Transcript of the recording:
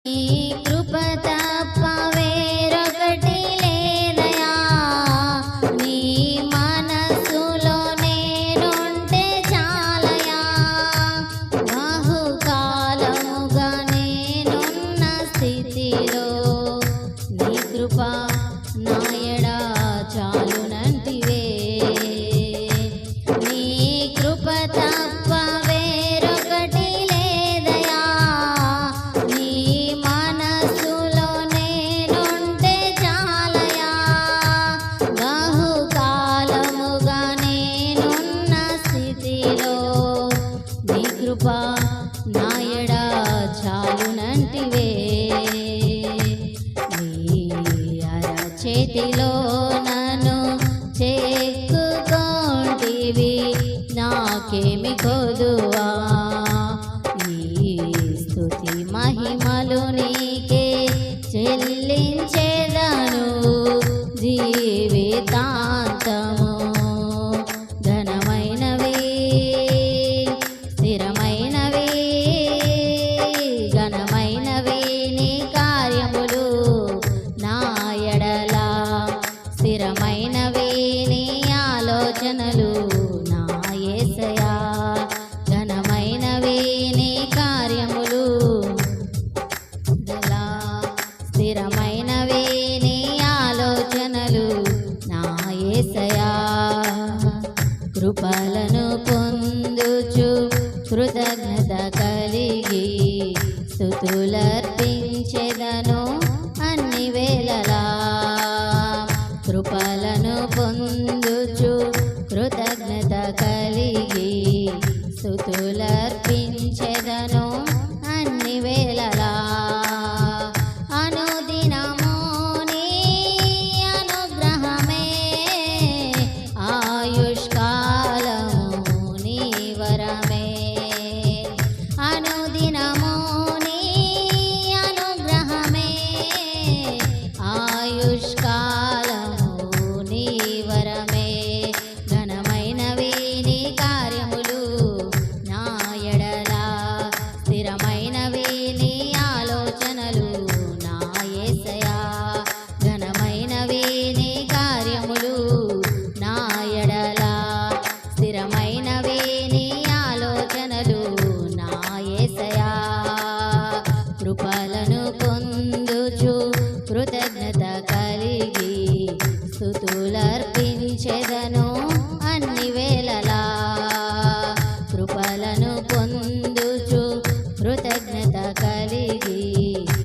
నీ కృప తప్ప వేరొకటి లేదయా, నీ మనసులో నేనుంటే చాలయా. బహుకాలముగా నేనున్న స్థితిలో నీ కృప నాయడా చాలునంటివే. నీ కృప తప్ప వేరొకటి లేదయా, నీ మనసులో నేనుంటే చాలయా. బహుకాలముగా నేనున్న స్థితిలో నీ కృప నాయడా చాలునంటివే. నీ అరచేతిలో నన్ను చెక్కుకొంటివి, నాకేమి కొదువా. ఈ స్తుతి మహిమలు నీకే చెల్లించేదను జీవితాంతము. ఘనమైనవి స్థిరమైనవి, ఘనమైనవి నీ కార్యములు నా ఎడల, స్థిరమైనవి నీ ఆలోచనలు నా యేసయ్యా. ఘనమైనవి నీ కార్యములు ఎడల, స్థిరమైనవి నీ ఆలోచనలు నా యేసయ్యా. కృపలను పొందుచు కృతజ్ఞత కలిగి స్తుతులర్పించెదను అన్ని వేళలా. కృపలను పొందుచు కృతజ్ఞత కలిగి స్తుతులర్పించెదను అన్ని వేళలా. అనుదినము నీ అనుగ్రహమే, ఆయుష్కాలము నీ వరమే. అనుదినము నీ అనుగ్రహమే, ఆయుష్కాలము నీ వరమే. ఘనమైనవి నీ కార్యములు నా ఎడల, స్థిరమైనవి నీ ఆలోచనలు నా యేసయ్యా. ఘనమైనవి నీ కార్యములు నా ఎడల, స్థిరమైనవి నీ ఆలోచనలు నా యేసయ్యా. కృపలను